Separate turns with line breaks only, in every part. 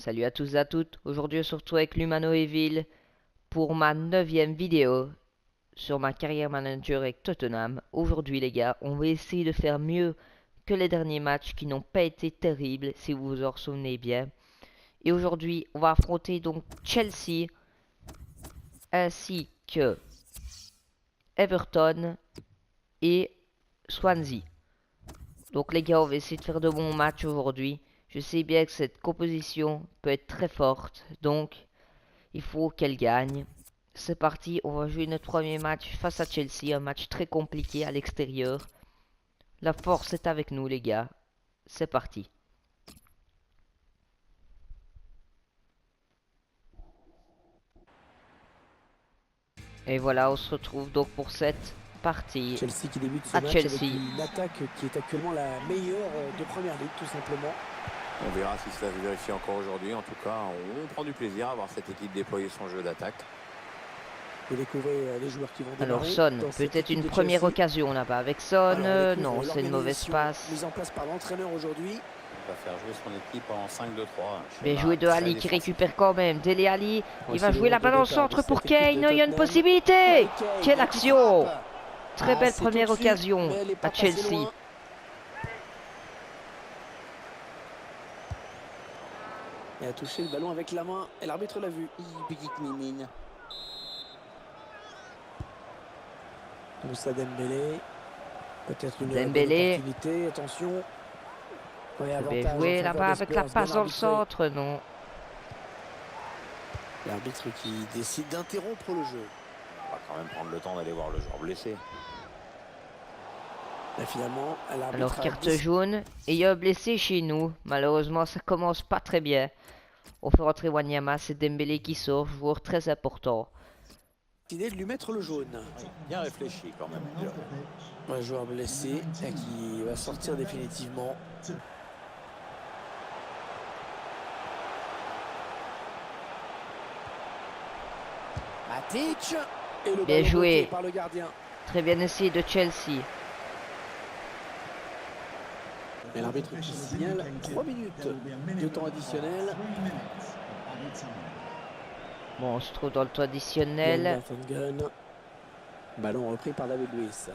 Salut à tous et à toutes, aujourd'hui on se retrouve avec Lumano Evil pour ma 9e vidéo sur ma carrière manager avec Tottenham. Aujourd'hui les gars, on va essayer de faire mieux que les derniers matchs qui n'ont pas été terribles si vous vous en souvenez bien. Et aujourd'hui on va affronter donc Chelsea ainsi que Everton et Swansea. Donc les gars, on va essayer de faire de bons matchs aujourd'hui. Je sais bien que cette composition peut être très forte, donc il faut qu'elle gagne. C'est parti, on va jouer notre premier match face à Chelsea, un match très compliqué à l'extérieur. La force est avec nous les gars. C'est parti. Et voilà, on se retrouve donc pour cette partie
Chelsea qui débute ce
à
match avec
Chelsea.
une attaque qui est actuellement la meilleure de première ligue tout simplement.
On verra si ça se vérifie encore aujourd'hui. En tout cas, on prend du plaisir à voir cette équipe déployer son jeu d'attaque.
Vous découvrez les joueurs qui vont démarrer.
Alors Son, peut-être une première occasion là-bas avec Son. Non, c'est une mauvaise passe.
Mise en place par l'entraîneur aujourd'hui.
Il va faire jouer son équipe en 5-2-3.
Bien joué de Ali qui récupère quand même. Dele Ali, il va jouer la balle au centre pour Kane. Il y a une possibilité. Quelle action! Très belle première occasion à Chelsea.
Il a touché le ballon avec la main et l'arbitre l'a vu. Petite mimine. Moussa Dembélé. Peut-être une bonne opportunité. Attention.
Bien joué là-bas avec la passe dans le centre, non.
L'arbitre qui décide d'interrompre le jeu.
On va quand même prendre le temps d'aller voir le joueur blessé.
Et finalement,
alors carte jaune et il y a un blessé chez nous. Malheureusement, ça commence pas très bien. On fait rentrer Wanyama, c'est Dembélé qui sort, joueur très important.
Décidé de lui mettre le jaune.
Oui, bien réfléchi quand même.
Un joueur blessé qui va sortir définitivement. Matic. Et le
bien joué
par le gardien.
Très bien essayé de Chelsea.
Et l'arbitre qui signale 3 minutes de temps additionnel.
Bon, on se trouve dans le temps additionnel.
Ballon repris par David Luiz.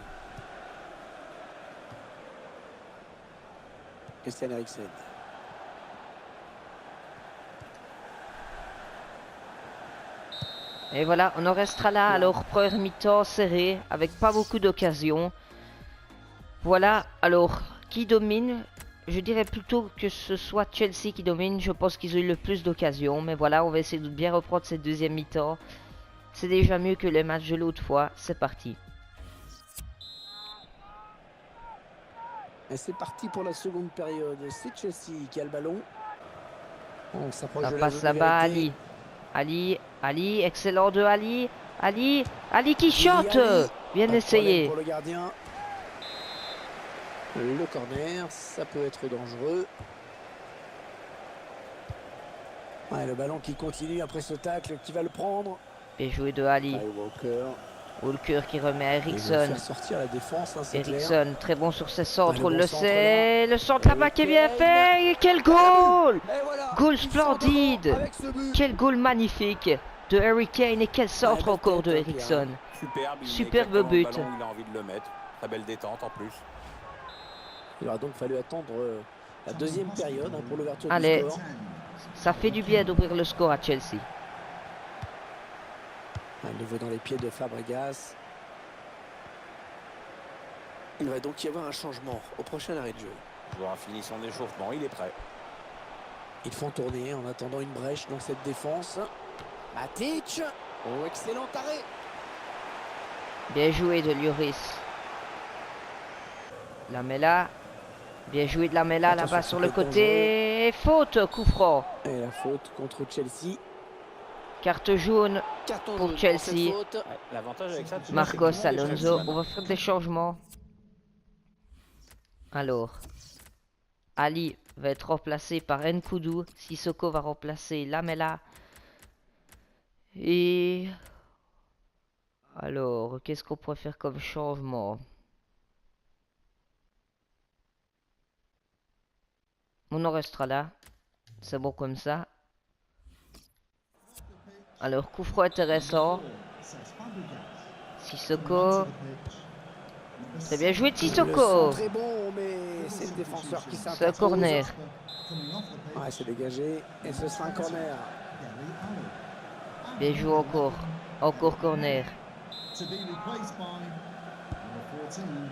Christian Eriksen.
Et voilà, on en restera là. Alors, première mi-temps serré, avec pas beaucoup d'occasions. Voilà, alors, qui domine? Je dirais plutôt que ce soit Chelsea qui domine. Je pense qu'ils ont eu le plus d'occasions. Mais voilà, on va essayer de bien reprendre cette deuxième mi-temps. C'est déjà mieux que les matchs de l'autre fois. C'est parti.
Et c'est parti pour la seconde période. C'est Chelsea qui a le ballon. On s'approche de la
passe là-bas, Ali, excellent de Ali. Ali qui shot. Bien essayé.
Pour le gardien. Le corner, ça peut être dangereux. Ouais, le ballon qui continue après ce tacle, qui va le prendre.
Bien joué de Ali. Walker qui remet à Eriksen.
Sortir la défense, hein,
Eriksen, très bon sur ses centres, on le sait. Le centre là-bas qui est bien fait. Et quel goal!
Voilà,
goal splendide! Quel goal magnifique de Harry Kane et quel centre encore de Eriksen. Superbe but.
Il a envie de le mettre. Très belle détente en plus.
Il aura donc fallu attendre la deuxième période pour l'ouverture du score.
Ça fait du bien d'ouvrir le score à Chelsea.
À nouveau dans les pieds de Fabregas. Il va donc y avoir un changement au prochain arrêt de jeu.
Le joueur a fini son échauffement, il est prêt.
Ils font tourner en attendant une brèche dans cette défense. Matic. Oh, excellent arrêt.
Bien joué de Lloris. Lamela. Bien joué de Lamela là-bas sur le côté. Faute, coup franc.
Et la faute contre Chelsea.
Carte jaune pour Chelsea.
L'avantage avec ça,
Marcos Alonso. On va faire des changements. Alors, Ali va être remplacé par Nkoudou. Sissoko va remplacer Lamela. Et alors, qu'est-ce qu'on pourrait faire comme changement? On en restera là. C'est bon comme ça. Alors, coup franc intéressant. Sissoko. Très bien joué de
Le
Sissoko.
centre est bon, mais c'est le défenseur qui
C'est un
s'interpose.
corner.
Ouais, c'est dégagé. Et ce sera un corner.
Bien joué encore. Encore corner.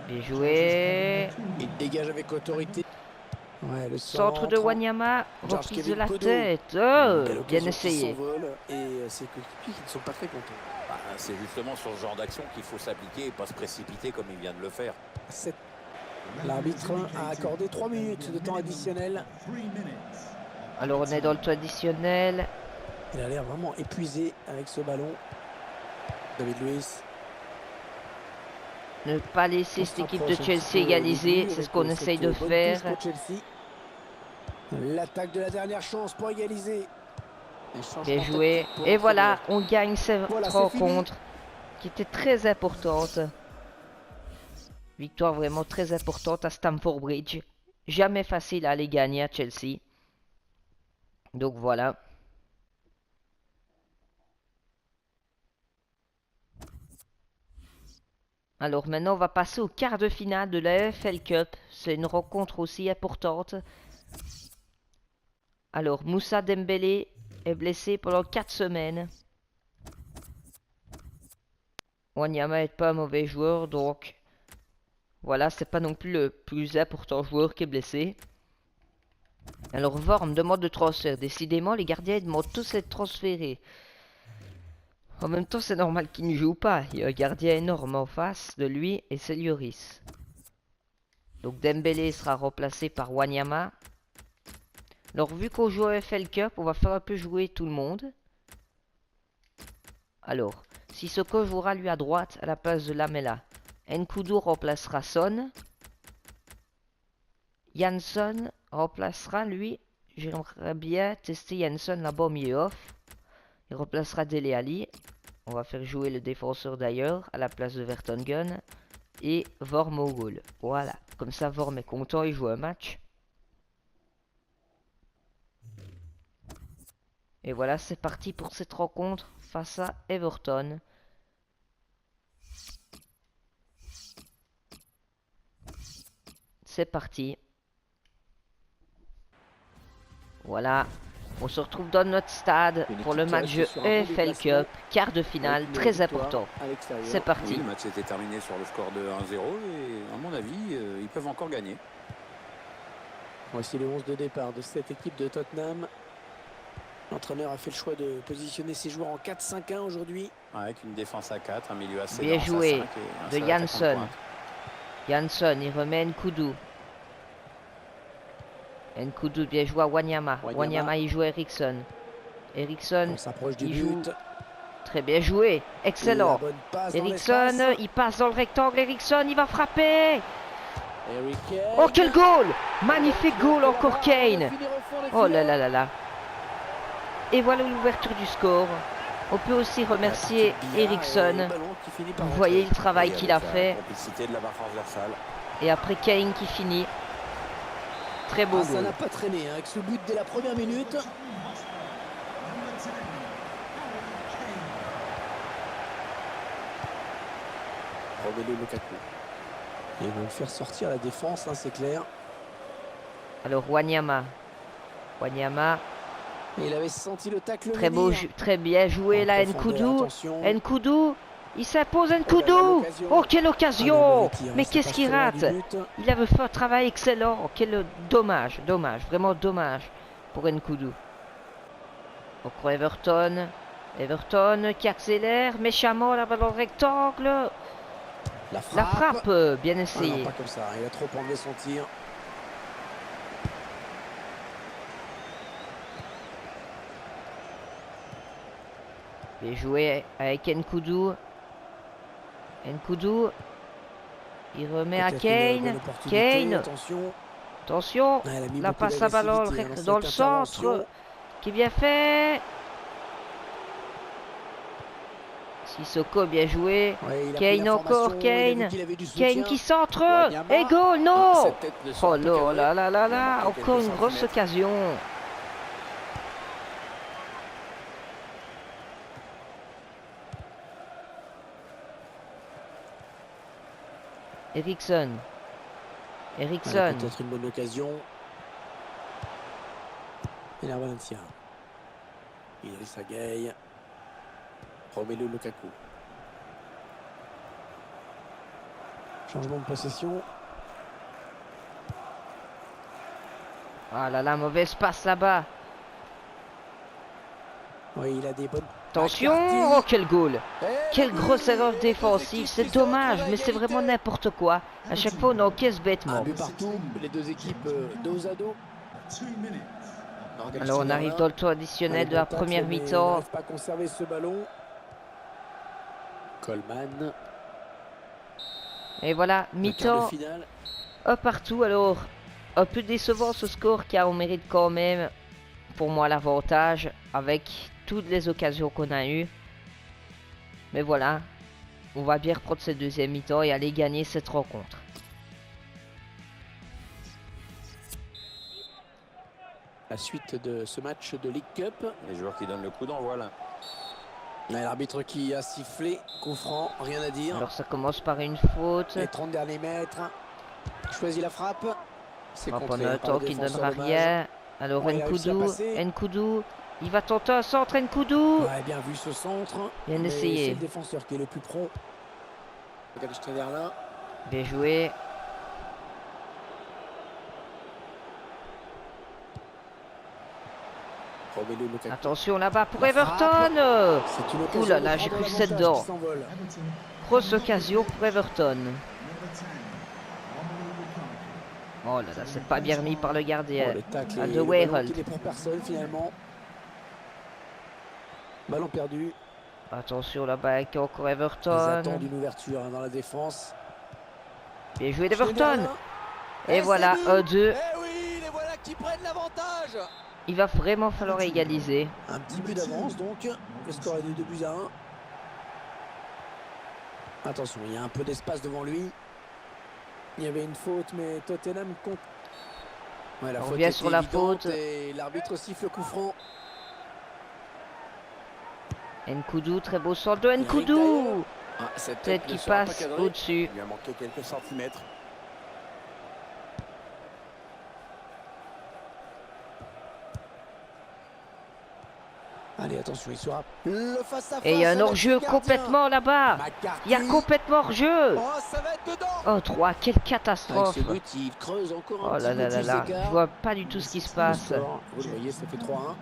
Bien joué.
Il dégage avec autorité. Ouais, le
Centre de Wanyama.
George
Reprise de
Kevin
la
Kodo.
tête.
Belle
Oh, bien
occasion qui
essayé.
s'envole. Et ses coéquipiers qui ne sont pas très contents.
Bah, c'est justement sur ce genre d'action qu'il faut s'appliquer et pas se précipiter comme il vient de le faire.
L'arbitre a accordé 3 minutes de temps additionnel.
Alors, on est dans le temps additionnel.
Il a l'air vraiment épuisé avec ce ballon. David Luiz.
Ne pas laisser cette équipe de Chelsea égaliser. C'est ce qu'on essaye de faire.
L'attaque de la dernière chance pour égaliser.
Bien joué. Et voilà, on gagne cette
Voilà, c'est
rencontre qui était très importante. Victoire vraiment très importante à Stamford Bridge. Jamais facile à aller gagner à Chelsea. Donc voilà. Alors maintenant, on va passer au quart de finale de la FL Cup. C'est une rencontre aussi importante. Alors, Moussa Dembélé est blessé pendant 4 semaines. Wanyama n'est pas un mauvais joueur, donc voilà, c'est pas non plus le plus important joueur qui est blessé. Alors, Vorm demande de transfert. Décidément, les gardiens demandent tous d'être transférés. En même temps, c'est normal qu'il ne joue pas. Il y a un gardien énorme en face de lui et c'est Lloris. Donc Dembélé sera remplacé par Wanyama. Alors vu qu'on joue à FL Cup, on va faire un peu jouer tout le monde. Alors, Sissoko jouera lui à droite à la place de Lamela. Nkoudou remplacera Son. Jansson remplacera lui. J'aimerais bien tester Jansson là-bas au milieu off. Il remplacera Dele Alli. On va faire jouer le défenseur d'ailleurs à la place de Vertonghen. Et Vorm au goal. Voilà. Comme ça, Vorm est content, il joue un match. Et voilà, c'est parti pour cette rencontre face à Everton. C'est parti. Voilà. On se retrouve dans notre stade pour le match de EFL Cup, quart de finale, très important. C'est parti.
Oui, le match était terminé sur le score de 1-0 et à mon avis, ils peuvent encore gagner.
Voici les 11 de départ de cette équipe de Tottenham. L'entraîneur a fait le choix de positionner ses joueurs en 4-5-1 aujourd'hui.
Avec une défense à 4, un milieu assez
bien
dense
joué
à 5 et
de
un seul
Jansson.
attaquant de pointe.
Jansson, il remet Nkoudou. Nkoudou bien joué à Wanyama. Wanyama, il joue à Eriksson. Eriksson,
On s'approche du
il joue.
but.
Très bien joué. Excellent.
La bonne passe dans
Eriksson,
l'espace.
il passe dans le rectangle. Eriksson, il va frapper.
Harry Kane.
Oh, quel goal! Magnifique goal
La
encore
barre,
Kane.
finir au fond des
Oh là
filets.
là là là. Et voilà l'ouverture du score. On peut aussi remercier
Biya et
Eriksson.
le ballon qui finit par
Vous
rentrer.
voyez le travail
Et
qu'il a
avec la
fait.
complicité de la barre transversale.
Et après Kane qui finit. Très beau
Ah, ça
goal.
n'a pas traîné hein, avec ce but dès la première minute. Romelu Lukaku. Ils vont le faire sortir la défense, hein, c'est clair.
Alors Wanyama. Wanyama.
Et il avait senti le tacle
Très beau,
venir.
très bien joué
En
là
profondeur,
Nkoudou.
attention.
Nkoudou. Il s'impose
Oh là là,
Nkoudou.
l'occasion.
Oh quelle
Ah,
occasion.
le tir,
Mais
ça
qu'est-ce
passe
qu'il
très loin
rate?
du but.
Il avait fait un travail excellent. Oh, quel dommage, dommage, vraiment dommage pour Nkoudou. Encore Everton. Everton qui accélère méchamment là-bas dans le rectangle.
La
La frappe, bien
Ah non,
essayé.
pas comme ça, il a trop enlevé son tir.
Bien joué avec Nkoudou. Nkoudou. Il remet à
Peut-être une bonne
Kane.
opportunité,
Kane.
attention.
Attention.
Ah, elle a mis
La
beaucoup
passe à ballon
d'agressivité, hein,
dans le
cette
centre.
intervention.
Qui est bien fait. Sissoko bien joué.
Ouais, il a pris
Kane
l'information,
encore,
il a vu
Kane.
qu'il avait du
Kane
soutien.
qui centre.
Wanyama.
Et goal, non.
Cette tête ne
Oh
sort
là là là là
Il a
là.
marqué
Encore
quelques
une grosse
centimètres.
occasion. Eriksson.
Allez,
Eriksson.
peut-être une bonne occasion. Et la Valencia. Idrissa Gueye. Romelu Lukaku. Changement de possession.
Ah là là, mauvaise passe là-bas.
Oui, il a des bonnes...
Attention, oh quel goal. Quelle grosse erreur défensive, c'est dommage, mais c'est vraiment n'importe quoi. À chaque fois, on encaisse
Un
bêtement.
but partout, les deux équipes dos à dos.
Alors, on arrive dans le temps additionnel de la première mi-temps.
n'arrive pas à conserver ce ballon. Coleman.
Et voilà,
Le quart de
mi-temps,
finale.
un partout. Alors, un peu décevant ce score, car on mérite quand même, pour moi, l'avantage avec toutes les occasions qu'on a eues. Mais voilà, on va bien reprendre cette deuxième mi-temps et aller gagner cette rencontre.
La suite de ce match de League Cup.
Les joueurs qui donnent le coup d'envoi là.
L'arbitre qui a sifflé, coup franc, rien à dire.
Alors ça commence par une faute.
Les 30 derniers mètres. Choisit la frappe. C'est
Pendant
contré
un
par le
temps qui ne
défenseur
donnera
dommage.
rien. Alors
Ouais, il a réussi à passer.
Nkoudou, il va tenter un centre, Nkoudou.
Ouais, bien vu ce centre.
Bien
mais
essayé.
c'est le défenseur qui est le plus prompt. Regarde Schneiderlin.
Bien joué.
Romelu Lukaku.
Attention là-bas pour
La
Everton.
C'est une occasion
Ouh là
de
là, j'ai
prendre
cru que c'était
l'avantage
dedans.
qui s'envole.
Grosse occasion pour Everton. Oh là là, c'est pas bien remis par le
Oh,
gardien.
le tacle
À
et
de
le ballon
Weireld.
qui n'est pour personne finalement. Ballon perdu.
Attention là-bas avec encore
Ils
Everton.
attendent une ouverture dans la défense.
Bien joué d'Everton.
Schneiderlin.
Et voilà,
c'est but.
1-2.
Eh oui, les voilà qui prennent l'avantage.
Il va vraiment falloir égaliser.
Un petit but d'avance donc. Le score est de 2-1. Attention, il y a un peu d'espace devant lui. Il y avait une faute, mais Tottenham compte. Ouais, la
On
faute
revient
était
sur la
évidente
faute.
et l'arbitre siffle coup franc.
Nkoudou, très beau centre de
Eric
Nkoudou.
Dyer. Ah, cette
Tête
tête
qui
ne sera pas
passe
cadrée.
au-dessus.
Il lui a manqué quelques centimètres.
Allez, attention, il sera le face-à-face.
Et il y a un
avec
hors-jeu
le gardien.
complètement là-bas.
McCarthy.
Il y a complètement hors-jeu.
Oh, ça va être dedans.
Oh 3, quelle
Avec
catastrophe.
ce but, il creuse encore un
Oh là
petit
là
peu
là
plus
là.
d'écart.
Je vois pas du tout ce qui se
Le
passe.
score, vous le voyez, ça fait 3-1.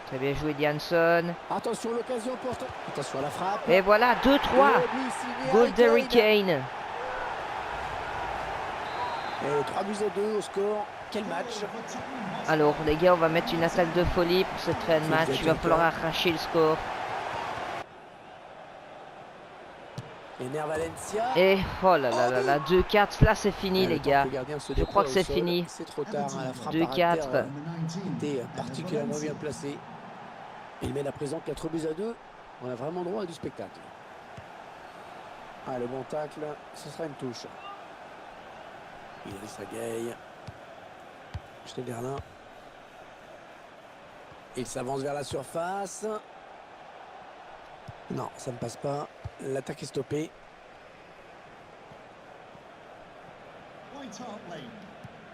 Très bien joué Jansson.
Attention, l'occasion pour... Attention à la frappe.
Et voilà, 2-3.
Le but signé
Goal
Harry
d'Harry
Kane.
Kane.
Et 3-2 au score. Quel match.
Alors les gars, on va mettre une attaque de folie pour cette fin de match. Il va falloir arracher le score.
Ener Valencia.
Et oh là là là là, 2-4. Là c'est fini les gars. Je crois que c'est fini.
C'est trop tard. Hein, la frappe
2-4.
était particulièrement bien placée. Il mène à présent 4-2. On a vraiment droit à du spectacle. Ah, le bon tacle, ce sera une touche. Idrissa Gueye. Schneiderlin. Il s'avance vers la surface. Non, ça ne passe pas. L'attaque est stoppée.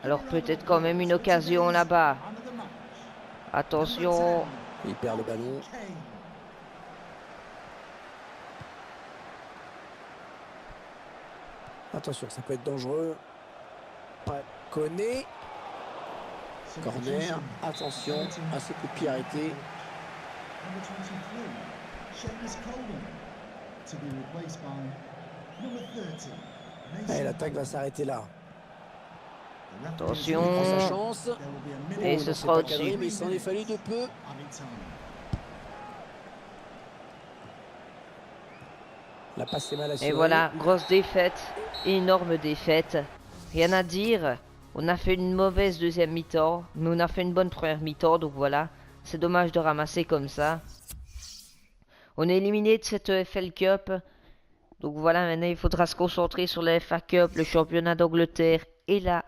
Alors peut-être quand même une occasion là-bas. Attention.
Il perd le ballon. Attention, ça peut être dangereux. Ouais. Koné. Corner. Attention à ce coup de pied arrêté. Et l'attaque va s'arrêter là.
Attention.
Il prend sa chance.
Et
Oh,
ce
non,
sera
c'est pas
au-dessus.
cadré, mais il s'en est fallu de peu. La passe est mal assurée.
Et voilà, grosse défaite. Énorme défaite. Rien à dire. On a fait une mauvaise deuxième mi-temps. Mais on a fait une bonne première mi-temps. Donc voilà. C'est dommage de ramasser comme ça. On est éliminé de cette FL Cup. Donc voilà, maintenant il faudra se concentrer sur la FA Cup, le championnat d'Angleterre et la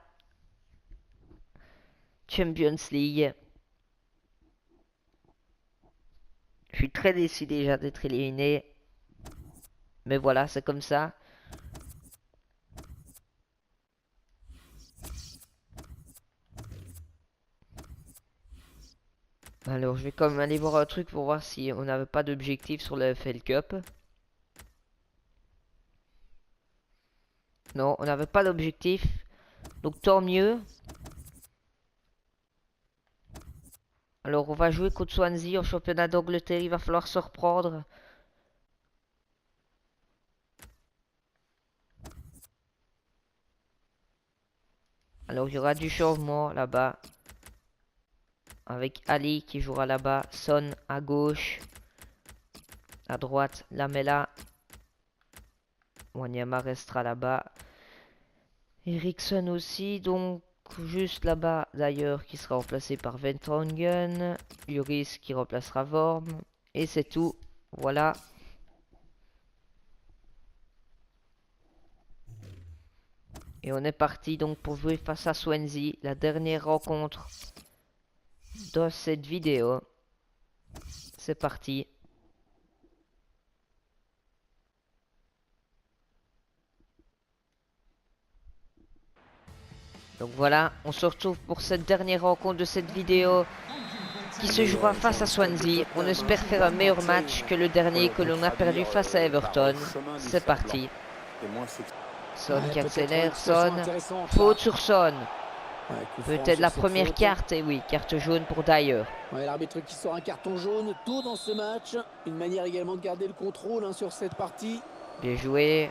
Champions League. Je suis très déçu déjà d'être éliminé. Mais voilà, c'est comme ça. Alors, je vais quand même aller voir un truc pour voir si on n'avait pas d'objectif sur le FL Cup. Non, on n'avait pas d'objectif. Donc, tant mieux. Alors, on va jouer contre Swansea au championnat d'Angleterre. Il va falloir se reprendre. Alors, il y aura du changement là-bas. Avec Ali qui jouera là-bas. Son à gauche. À droite, Lamela. Wanyama restera là-bas. Eriksson aussi, donc juste là-bas d'ailleurs qui sera remplacé par Vertonghen. Lloris qui remplacera Vorm. Et c'est tout. Voilà. Et on est parti donc pour jouer face à Swansea. La dernière rencontre dans cette vidéo. C'est parti. Donc voilà, on se retrouve pour cette dernière rencontre de cette vidéo qui se jouera face à Swansea. On espère faire un meilleur match que le dernier que l'on a perdu face à Everton. C'est parti. Son qui accélère, Son. Faute sur Son. Peut-être la première carte, et oui, carte jaune pour Dyer.
Ouais, l'arbitre qui sort un carton jaune tôt dans ce match. Une manière également de garder le contrôle sur cette partie.
Bien joué.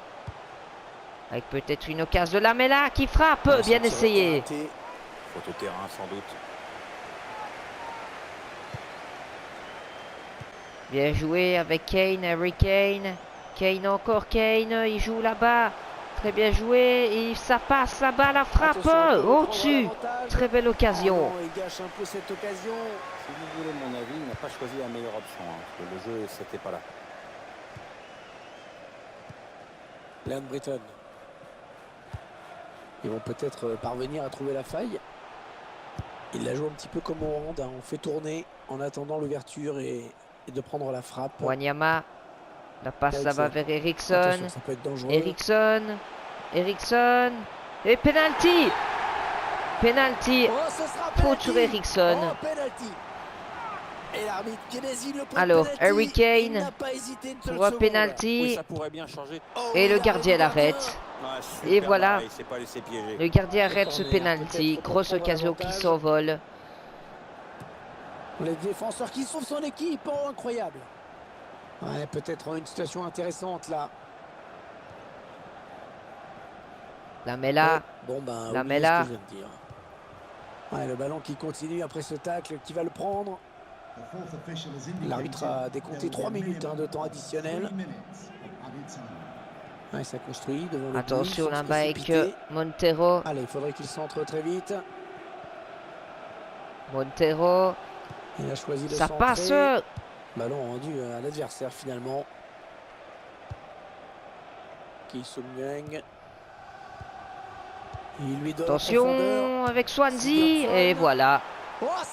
Avec peut-être une occasion de Lamela qui frappe. Bien essayé.
Faute au terrain sans doute.
Bien joué avec Kane, Harry Kane. Kane encore, Kane, il joue là-bas. Très bien joué. Et ça passe là-bas, la frappe. Au-dessus. Très belle occasion.
Il gâche un peu cette occasion.
Si vous voulez mon avis, il n'a pas choisi la meilleure option. Parce que le jeu, c'était pas là.
Leon Britton. Ils vont peut-être parvenir à trouver la faille. Il la joue un petit peu comme au hand. On fait tourner en attendant l'ouverture et de prendre la frappe.
Wanyama. La passe, ça va vers Eriksson.
Attention, ça peut être dangereux.
Eriksson. Eriksson. Et penalty. Penalty. Faute sur Eriksson.
Et l'arbitre qui désigne le
Alors,
penalty.
Harry Kane pour un penalty.
Oui, ça pourrait bien changer.
Et le gardien l'arrête. Et voilà.
Barré, il s'est pas laissé piéger.
Le gardien arrête ce penalty. Grosse occasion qui s'envole.
Les défenseurs qui sauvent son équipe. Oh, incroyable. Ouais, peut-être une situation intéressante là.
Lamela.
Bon, ben,
Lamela.
Ouais, le ballon qui continue après ce tacle, qui va le prendre. L'arbitre a décompté 3 minutes de temps additionnel. Ouais, ça construit devant le
Attention
but, sans
là-bas
se
avec
précipiter.
Montero.
Allez, il faudrait qu'il centre très vite.
Montero.
Il a choisi de
Ça
centrer.
passe.
Ballon rendu à l'adversaire finalement. Ki Sung-young. Il lui donne
Attention avec Swansea. Et voilà.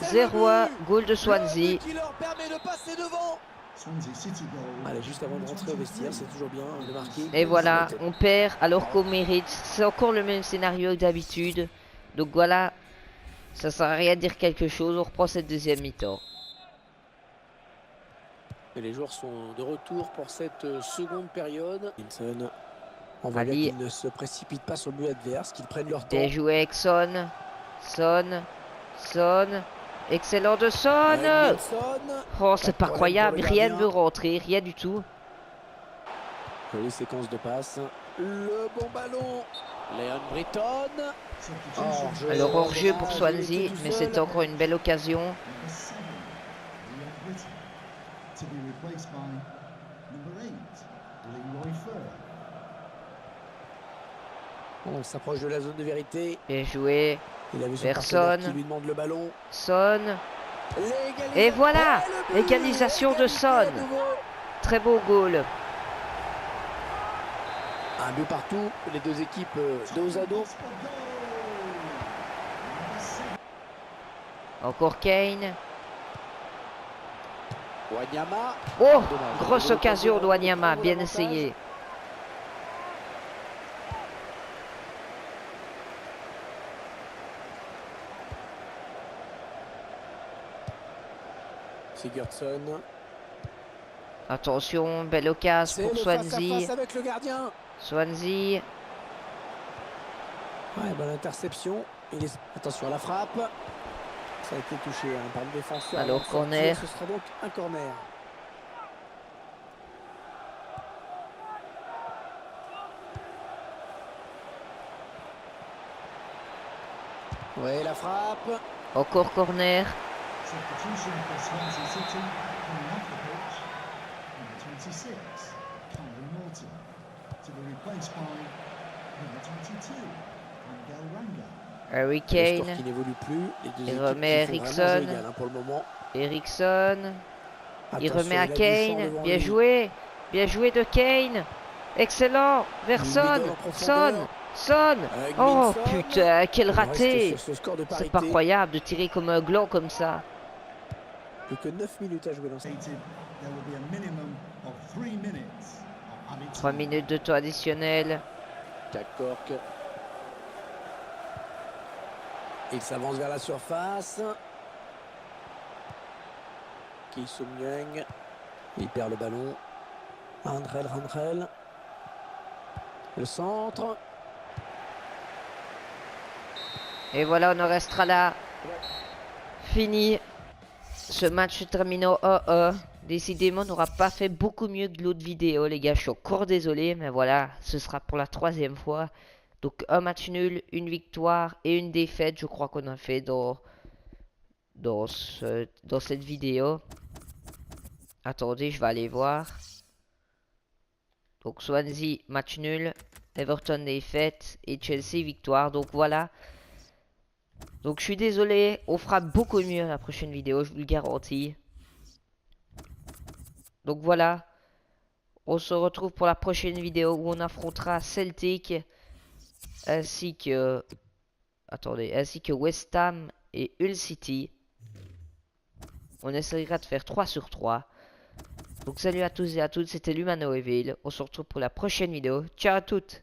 0-1. Goal de Swansea.
Qui leur permet de passer devant. Allez, juste avant de rentrer au vestiaire, c'est toujours bien de marquer.
Et voilà, on perd alors qu'on mérite. C'est encore le même scénario que d'habitude. Donc voilà, ça sert à rien de dire quelque chose. On reprend cette deuxième mi-temps.
Et les joueurs sont de retour pour cette seconde période. Wilson, on voit bien
Ali.
qu'ils ne se précipitent pas sur le but adverse, qu'ils prennent leur temps.
Bien joué avec Son. Son. Son. Excellent de Son. Oh, c'est pas croyable. Rien ne veut rentrer. Rien du tout.
Jolie séquence de passe. Le bon ballon. Leon Britton. Hors-jeu.
Alors hors-jeu pour
Ah,
Swansea.
il était tout
Mais
seul.
c'est encore une belle occasion.
On s'approche de la zone de vérité.
Bien joué.
Il a vu son
Personne.
partenaire qui lui demande le ballon.
Son.
L'égalisation.
Et voilà,
Et le but.
égalisation de
Égalité
Son.
à nouveau.
Très beau goal.
Un but partout. Les deux équipes dos à dos.
Encore Kane.
Wanyama.
Oh,
Dommage.
grosse occasion de Wanyama,
Prendre
bien
l'avantage.
essayé.
Sigurdsson.
Attention, belle occasion
C'est
pour
le face à
Swansea.
face avec le gardien.
Swansea,
Ouais, bonne interception. Attention à la frappe. Ça a été touché par le défenseur.
Alors,
avant de sortir.
corner.
Ce sera donc un corner. Ouais, la frappe.
encore corner.
Substitution for Swansea City coming off the pitch. Number 26, Cameron Morton, to be replaced by number 22, Angel Ranga.
Harry
Le score
Kane,
qui n'évolue plus. Les deux
Il
équipes
remet
qui font vraiment
Eriksen.
jeu égal, pour le moment.
Eriksson. Il
Attention,
remet à
il a du champ
Kane.
devant
Bien
lui.
joué. Bien joué de Kane. Excellent. Vers
Il lui
Son.
donne en profondeur.
Son.
Avec
Oh
Minson.
putain, quel
On reste
raté.
sur ce score de
C'est
parité.
pas croyable de tirer comme un gland comme ça.
Plus que 9 minutes à jouer dans cette.
Stated there will be a minimum of 3 minutes of added
3
time.
minutes de temps additionnel.
Jack Cork. Il s'avance vers la surface. Ki Sung-Myung. Il perd le ballon. Randrel. Le centre.
Et voilà, on en restera là. Fini. Ce match se termine au 1-1. Décidément, on n'aura pas fait beaucoup mieux que l'autre vidéo, les gars. Je suis encore désolé, mais voilà, ce sera pour la 3e fois. Donc, un match nul, une victoire et une défaite, je crois qu'on a fait dans cette vidéo. Attendez, je vais aller voir. Donc, Swansea, match nul. Everton, défaite. Et Chelsea, victoire. Donc, voilà. Donc, je suis désolé. On fera beaucoup mieux la prochaine vidéo, je vous le garantis. Donc, voilà. On se retrouve pour la prochaine vidéo où on affrontera Celtic ainsi que West Ham et Hull City. On essaiera de faire 3 sur 3. Donc salut à tous et à toutes, c'était Lumano Evil. On se retrouve pour la prochaine vidéo. Ciao à toutes.